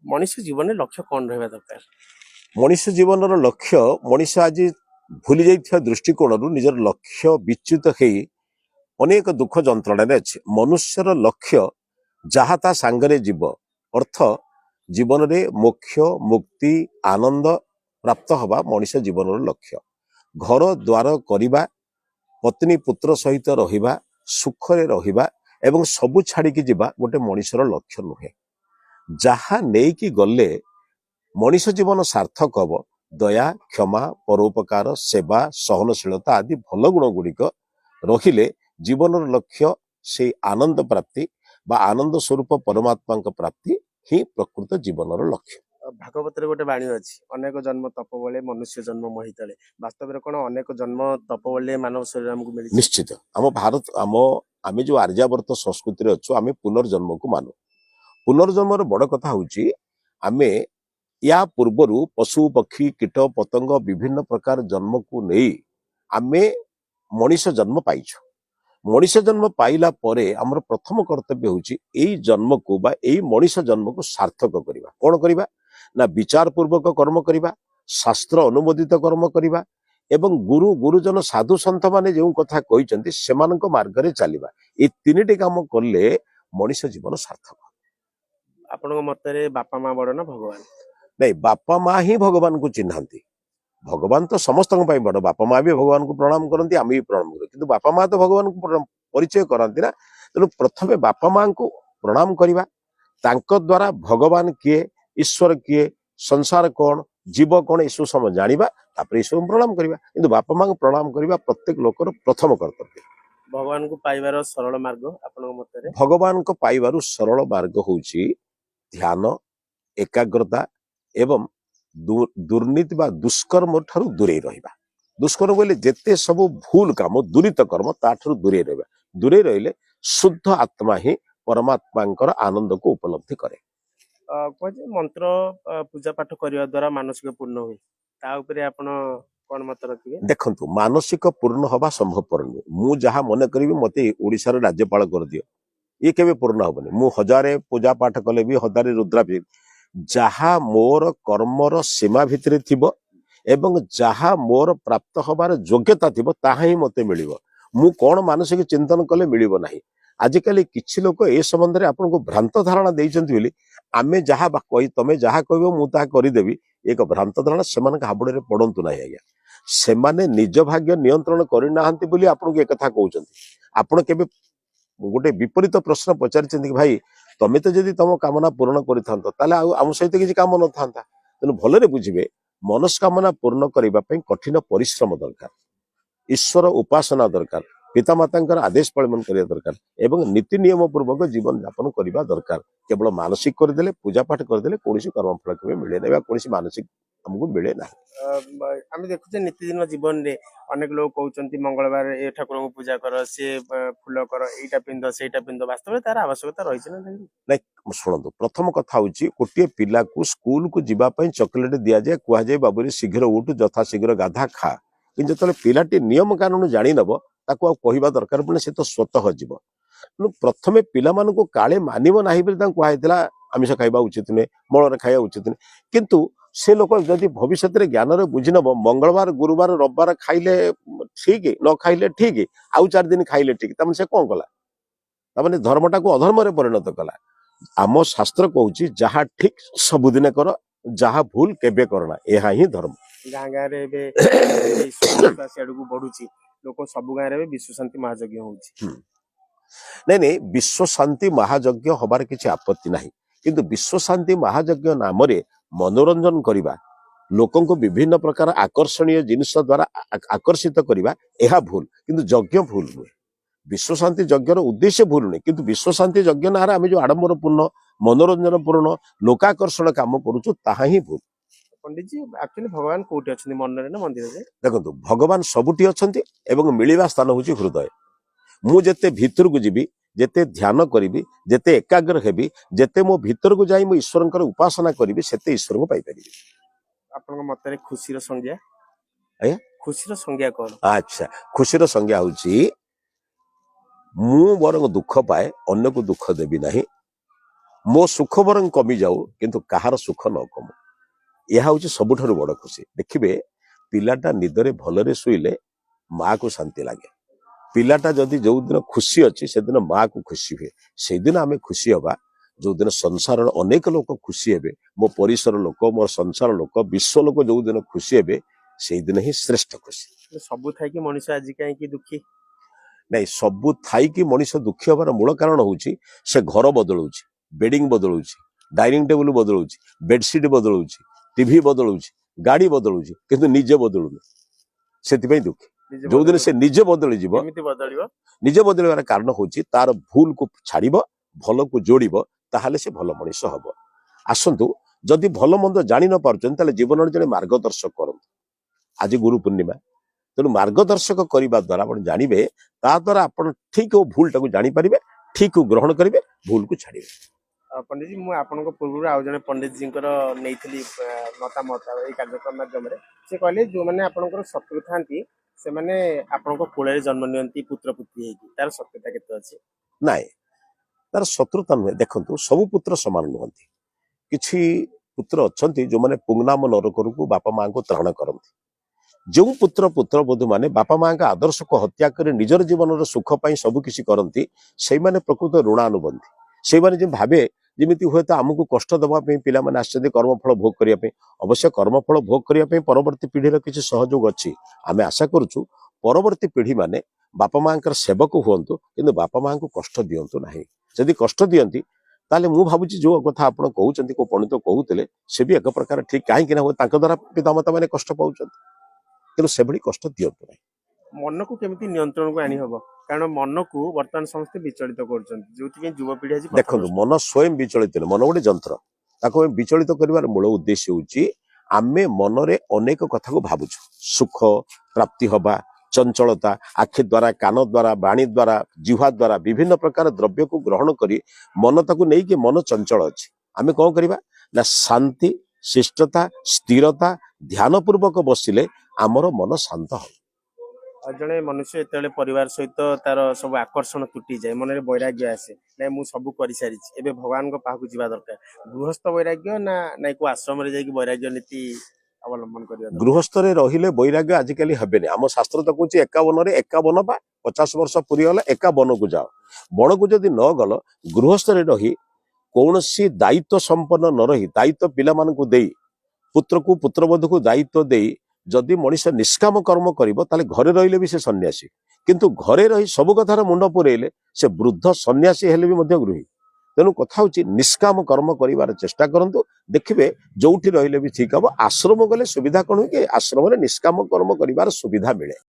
मनुष्य जीवन में लक्ष्य कौन रहा दरकार? मनुष्य जीवन लक्ष्य मनुष्य आज भूली जाइथिबा दृष्टिकोण निजर लक्ष्य विच्युत हो अनेक दुख जंत्रण अच्छे। मनुष्यर लक्ष्य जहाँ ता सांगरे जीव अर्थ जीवन में मोक्ष मुक्ति आनंद प्राप्त हवा मनुष्य जीवन लक्ष्य। घर द्वार करवा पत्नी पुत्र सहित रहिबा सुखरे रहिबा एवं सबु छाड़िकी जीवा गोटे मनुष्यर लक्ष्य नुहे। जहाँ नेकी गले मनुष्य जीवन सार्थक हब दया क्षमा परोपकार सेवा सहनशीलता आदि भल गुण गुड़िक रहिले जीवन लक्ष्य से आनंद प्राप्ति बा आनंद स्वरूप परमात्मा प्राप्ति ही प्रकृत जीवन लक्ष्य। भागवत गोटे बाणी अच्छी अनेक जन्म तप बले मनुष्य जन्म महितले वास्तव में कौन अनेक जन्म तप बले मानव शरीर हमको मिली? निश्चित आम भारत आम जो आर्यावर्त संस्कृति अच्छु आम पुनर्जन्म को मानु। पुनर्जन्म बड़ कथा हूँ आम या पूर्वर पशु पक्षी कीट पतंग विभिन्न प्रकार जन्म को नहीं आमे मनुष्य जन्म पाइछु। मनुष्य जन्म पाइला परे हमर प्रथम कर्तव्य होची एई जन्म को बा एई मनुष्य जन्म को सार्थक करिबा। कोन करिबा ना विचार पूर्वक कर्म करिबा, शास्त्र अनुमोदित कर्म करिबा एवं गुरु गुरुजन साधु संत माने जो कथा कहिसंती सेमानक मार्ग रे चलिबा। ए तीनिटी काम करले मनुष्य जीवन सार्थक। आपनको मतरे बापा माँ बड़ ना भगवान? नहीं बापा माँ ही भगवान को चिन्हांती। भगवान तो समस्त बड़ बापा माँ भी भगवान को प्रणाम करती आम भी प्रणाम कर किंतु बापा माँ तो भगवान को परिचय कराती ना। तेणु प्रथमे बापा माँ को प्रणाम करवा तांको द्वारा भगवान किए ईश्वर किए संसार कौन जीव कौन यू सब जाना सब प्रणाम करवा किंतु बापा माँ को प्रणाम करवा प्रत्येक लोकर प्रथम कर्तव्य। भगवान को पाइबार सरल मार्ग आपन मतरे? भगवान को पाइबार सरल मार्ग होउची ध्यान एकाग्रता एवं दुर्नीति बा दुष्कर्म ठारू दूरे रहिबा। दुष्कर्म बोले जेते सब भूल काम दुरित कर्म ताठू दूरे रहिबा। दूरे रहिले शुद्ध आत्मा ही परमात्मा आनंद को उपलब्धि करे। कहे मंत्र पूजा पाठ करने द्वारा मानसिक पूर्ण हुए ता उपरे आपण कौन मत रखिए? देखंतु मानसिक पूर्ण हवा संभवपर नुहे। मु जहा मन करी मते ओडिसा रे राज्यपाल कर दियो ये केबे पूर्ण हबनी। मु हजारे पूजा पाठ कले भी हजारे रुद्राभिषेक जहा मोर कर्मर सीमा भितरे थिबो एवं जहा मोर प्राप्त हबार योग्यता थिबो ताहा ही मते मिलिबो। मु कोन मानसिक चिंतन कले मिलिबो नाही। आजिकाली किछि लोक ए संबंध रे आपनको भ्रांत धारणा देइचंती बोली आमे जहा कहि तमे जहा कहबो मु ता करि देबी एक भ्रांत धारणा सेमान हाबुडे रे पडंतु नाही। आज्ञा सेमाने निज भाग्य नियंत्रण करि नाहंती बोली आपनको ए कथा कहउचंती। आपण केबे गोटे विपरीत प्रश्न पचारिचंती कि भाई तमे तो जदि तम कामना पूर्ण करिथांत ताले आम सहित किछि काम न थांता। तेनु भलरे बुझिबे मनस्कामना पूर्ण करिबा पई कठिन परिश्रम दरकार, ईश्वर उपासना दरकार, पितामातांकर आदेश पालन करिया दरकार एवं नीति नियम पूर्वक जीवन यापन करिबा दरकार। केवल मानसिक करदेले पूजा पाठ करदेले कोनोसी कर्मफल केबे मिले नै बा कोनोसी मानसिक हमको मिले ना। आम देखुचे नित्यदिन जीवन रे अनेक लोग कहउचंती मंगलवार ए ठाकुर को पूजा कर से फूल कर एटा पिंद सेटा पिंद वास्तव में तार आवश्यकता रही छै ना नहीं? शुणु प्रथम कथा हूँ गोटे पिला को स्कूल को जीवा चॉकलेट दि जाए कह जाए बाबू शीघ्र उठ जथा शीघ्र गाधा खा कि जो पिलाटी नियम कानून जानी नब ताको कहवा दरकार पड़े से तो स्वतः जीव। प्रथमे पिला मानू काले मानव ना कहला आमिष खाइबा उचित नुहे मल खाइबा उचित नुहे किंतु से लोक जदि भविष्य में ज्ञान रे बुझी नब मंगलवार गुरुवार रविवार खाइले ठीक न खाइले ठीक आउ 4 दिन खाइले ठीक तमें से कौन कला तमें धर्मटा को अधर्म रे परिणत कला। आम शास्त्र कहूँ जहाँ ठीक सबुदिन कर जहाँ भूल केबे करना यह ही धर्म। गाँ गाँ रे बढ़ुची लोक सब गाँव रे विश्व शांति महायज्ञ होउची। नहीं नहीं विश्व शांति महायज्ञ हबार किसी आपत्ति नहीं किंतु विश्व शांति महायज्ञ नाम रे मनोरंजन करिबा लोकों को विभिन्न प्रकार आकर्षणीय जिनिस द्वारा आकर्षित करिबा यह भूल किंतु यज्ञ भूल नुहे। विश्व शांति यज्ञ उद्देश्य भूल नहीं किंतु विश्व शांति यज्ञ ना आम जो आडंबर पूर्ण मनोरंजन पूर्ण लोकाकर्षण काम करूँ ताहा ही भूल। पंडित जी एक्चुअली भगवान कोठी अछि मन रे ना मंदिर रे? देखो भगवान सबुठी अछंती एवं मिलिबा स्थान होची हृदय। मु जेते भीतर को जीवी जेते ध्यान करी जेते एकाग्र हेबी जेते मो भीतर को जाई मो ईश्वरंकर उपासना करी सेते ईश्वर को पाई परिबी। आपन मतरे खुशी रो संज्ञा आया खुशी रो संज्ञा कोन? अच्छा खुशी रो संज्ञा होची मु बरंग दुख पाए अन्य को दुख देवी नहीं ମୋ ସୁଖ ବରଂ କମି ଯାଉ କିନ୍ତୁ କାହାର ସୁଖ ନ କମୁ। ଏହା ହଉଛି ସବୁଠାରୁ ବଡ ଖୁସି। ଦେଖିବେ ପିଲାଟା ନିଦରେ ଭଲରେ ଶୋଇଲେ ମାଆକୁ ଶାନ୍ତି ଲାଗେ। ପିଲାଟା ଯଦି ଯୋଉଦିନ ଖୁସି ଅଛି ସେଦିନ ମାଆକୁ ଖୁସି ହୁଏ। ସେଇଦିନ ଆମେ ଖୁସି ହବା ଯୋଉଦିନ ସଂସାରର ଅନେକ ଲୋକ ଖୁସି ହେବେ, ମୋ ପରିସର ଲୋକ, ମୋ ସଂସାର ଲୋକ, ବିଶ୍ୱ ଲୋକ ଯୋଉଦିନ ଖୁସି ହେବେ ସେଇଦିନ ହିଁ ଶ୍ରେଷ୍ଠ ଖୁସି। ସବୁ ଥାଇକି ମଣିଷ ଆଜି କାହିଁକି ଦୁଃଖୀ? ନାଇଁ, ସବୁ ଥାଇକି ମଣିଷ ଦୁଃଖୀ ହବାର ମୂଳ କାରଣ ହଉଛି ସେ ଘର ବଦଳଉଛି, ବେଡିଂ ବଦଳଉଛି, ଡାଇନିଂ ଟେବୁଲ ବଦଳଉଛି, ବେଡସିଟ୍ ବଦଳଉଛି, ଟିଭି ବଦଳଉଛି, ଗାଡି ବଦଳଉଛି, କିନ୍ତୁ ନିଜେ ବଦଳୁନି। ସେଥିପାଇଁ ଦୁଃଖୀ। ନିଜେ ଯୋଉଦିନ ବଦଳିବ ସେ ନିଜେ ବଦଳିଯିବ, କେମିତି ବଦଳିବ? ନିଜେ ବଦଳିବାର କାରଣ ହଉଛି ତାର ଭୁଲକୁ ଛାଡିବ, ଭଲକୁ ଯୋଡିବ, ତାହେଲେ ସେ ଭଲ ମଣିଷ ହବ। ଆସନ୍ତୁ, ଯଦି ଭଲ ମନ୍ଦ ଜାଣି ନ ପାରୁଛନ୍ତି ତାହେଲେ ଜୀବନରେ ଜଣେ ମାର୍ଗଦର୍ଶକ କରନ୍ତୁ। ଆଜି ଗୁରୁ ପୂର୍ଣ୍ଣିମା, ତେଣୁ ମାର୍ଗଦର୍ଶକ କରିବା ଦ୍ୱାରା ଆପଣ ଜାଣିବେ, ତା ଦ୍ୱାରା ଆପଣ ଠିକ ଓ ଭୁଲଟାକୁ ଜାଣିପାରିବେ, ଠିକକୁ ଗ୍ରହଣ କରିବେ, ଭୁଲକୁ ଛାଡିବେ। ପଣ୍ଡିତଜୀ, ମୁଁ ଆପଣଙ୍କ ପୂର୍ବରୁ ଆଉ ଜଣେ ପଣ୍ଡିତଜୀଙ୍କର ନେଇଥିଲି ମତାମତ ଏଇ କାର୍ଯ୍ୟକ୍ରମ ମାଧ୍ୟମରେ। ସେ କହିଲେ ଯୋଉମାନେ ଆପଣଙ୍କର ଶତ୍ରୁ ଥାନ୍ତି ସେମାନେ ଆପଣଙ୍କ କୋଳରେ ଜନ୍ମ ନିଅନ୍ତି ପୁତ୍ର ପୁତ୍ରୀ ହେଇକି, ତାର ସତ୍ୟତା କେତେ ଅଛି? ନାଇଁ, ତାର ଶତ୍ରୁତା ନୁହେଁ। ଦେଖନ୍ତୁ, ସବୁ ପୁତ୍ର ସମାନ ନୁହନ୍ତି। କିଛି ପୁତ୍ର ଅଛନ୍ତି ଯୋଉମାନେ ପୁଙ୍ନାମ ନରକରୁ ବାପା ମାଙ୍କୁ ତ୍ରାଣ କରନ୍ତି। ଯେଉଁ ପୁତ୍ରବଧୂ ମାନେ ବାପା ମାଙ୍କ ଆଦର୍ଶକୁ ହତ୍ୟା କରି ନିଜର ଜୀବନର ସୁଖ ପାଇଁ ସବୁ କିଛି କରନ୍ତି, ସେଇମାନେ ପ୍ରକୃତ ଋଣାନୁବନ୍ଧୀ। ସେଇମାନେ ଯେ ଭାବେ ଯେମିତି ହୁଏତ ଆମକୁ କଷ୍ଟ ଦେବା ପାଇଁ ପିଲାମାନେ ଆସିଛନ୍ତି କର୍ମଫଳ ଭୋଗ କରିବା ପାଇଁ। ଅବଶ୍ୟ କର୍ମଫଳ ଭୋଗ କରିବା ପାଇଁ ପରବର୍ତ୍ତୀ ପିଢିର କିଛି ସହଯୋଗ ଅଛି। ଆମେ ଆଶା କରୁଛୁ ପରବର୍ତ୍ତୀ ପିଢି ମାନେ ବାପା ମାଙ୍କର ସେବକ ହୁଅନ୍ତୁ, କିନ୍ତୁ ବାପା ମାଙ୍କୁ କଷ୍ଟ ଦିଅନ୍ତୁ ନାହିଁ। ଯଦି କଷ୍ଟ ଦିଅନ୍ତି ତାହେଲେ ମୁଁ ଭାବୁଛି ଯୋଉ କଥା ଆପଣ କହୁଛନ୍ତି, କୋଉ ପଣ୍ଡିତ କହୁଥିଲେ, ସେ ବି ଏକ ପ୍ରକାର ଠିକ। କାହିଁକି ନା ତାଙ୍କ ଦ୍ୱାରା ପିତାମାତା ମାନେ କଷ୍ଟ ପାଉଛନ୍ତି, ତେଣୁ ସେଭଳି କଷ୍ଟ ଦିଅନ୍ତୁ ନାହିଁ। ମନକୁ କେମିତି ନିୟନ୍ତ୍ରଣକୁ ଆଣି ହବ? କାରଣ ମନକୁ ବର୍ତ୍ତମାନ ସମସ୍ତେ ବିଚଳିତ କରୁଛନ୍ତି, ଯୋଉଥିପାଇଁ ଯୁବପିଢି ଆଜି ଦେଖନ୍ତୁ, ମନ ସ୍ୱୟଂ ବିଚଳିତ ନୁହେଁ, ମନ ଗୋଟେ ଯନ୍ତ୍ର। ତାକୁ ଆମେ ବିଚଳିତ କରିବାର ମୂଳ ଉଦ୍ଦେଶ୍ୟ ହେଉଛି ଆମେ ମନରେ ଅନେକ କଥାକୁ ଭାବୁଛୁ। ସୁଖ ପ୍ରାପ୍ତି ହବା, ଚଞ୍ଚଳତା, ଆଖି ଦ୍ୱାରା, କାନ ଦ୍ୱାରା, ବାଣୀ ଦ୍ୱାରା, ଜିହ୍ବା ଦ୍ୱାରା ବିଭିନ୍ନ ପ୍ରକାର ଦ୍ରବ୍ୟକୁ ଗ୍ରହଣ କରି ମନ ତାକୁ ନେଇକି ମନ ଚଞ୍ଚଳ ଅଛି। ଆମେ କଣ କରିବା ନା ଶାନ୍ତି, ଶିଷ୍ଟତା, ସ୍ଥିରତା, ଧ୍ୟାନ ପୂର୍ବକ ବସିଲେ ଆମର ମନ ଶାନ୍ତ ହବ। ଜଣେ ମନୁଷ୍ୟ ଯେତେବେଳେ ପରିବାର ସହିତ ତାର ସବୁ ଆକର୍ଷଣ ତୁଟିଯାଏ, ମନରେ ବୈରାଗ୍ୟ ଆସେ, ନାଇଁ ମୁଁ ସବୁ କରିସାରିଛି, ଏବେ ଭଗବାନଙ୍କ ପାଖକୁ ଯିବା ଦରକାର। ଗୃହସ୍ଥ ବୈରାଗ୍ୟ ନା ନାଇଁ କୋଉ ଆଶ୍ରମରେ ଯାଇକି ବୈରାଗ୍ୟ ନୀତି ଅବଲମ୍ବନ କରିବା ଦରକାର? ଗୃହସ୍ଥରେ ରହିଲେ ବୈରାଗ୍ୟ ଆଜିକାଲି ହେବେନି। ଆମ ଶାସ୍ତ୍ର ତ କହୁଛି 51ରେ 51 ବା 50 ବର୍ଷ ପୁରୀ ଗଲେ ଏକା ବନକୁ ଯାଅ। ବଣକୁ ଯଦି ନ ଗଲ, ଗୃହସ୍ଥରେ ରହି କୌଣସି ଦାୟିତ୍ୱ ସମ୍ପନ୍ନ ନ ରହି, ଦାୟିତ୍ୱ ପିଲାମାନଙ୍କୁ ଦେଇ, ପୁତ୍ରକୁ ପୁତ୍ରବଧୂକୁ ଦାୟିତ୍ୱ ଦେଇ ଯଦି ମଣିଷ ନିଷ୍କାମ କର୍ମ କରିବ ତାହେଲେ ଘରେ ରହିଲେ ବି ସେ ସନ୍ନ୍ୟାସୀ। କିନ୍ତୁ ଘରେ ରହି ସବୁ କଥାର ମୁଣ୍ଡ ପୁରେଇଲେ ସେ ବୃଦ୍ଧ ସନ୍ନ୍ୟାସୀ ହେଲେ ବି ମଧ୍ୟ ଗୃହୀ। ତେଣୁ କଥା ହଉଛି ନିଷ୍କାମ କର୍ମ କରିବାର ଚେଷ୍ଟା କରନ୍ତୁ, ଦେଖିବେ ଯୋଉଠି ରହିଲେ ବି ଠିକ ହବ। ଆଶ୍ରମ ଗଲେ ସୁବିଧା କଣ ହୁଏ କି, ଆଶ୍ରମରେ ନିଷ୍କାମ କର୍ମ କରିବାର ସୁବିଧା ମିଳେ।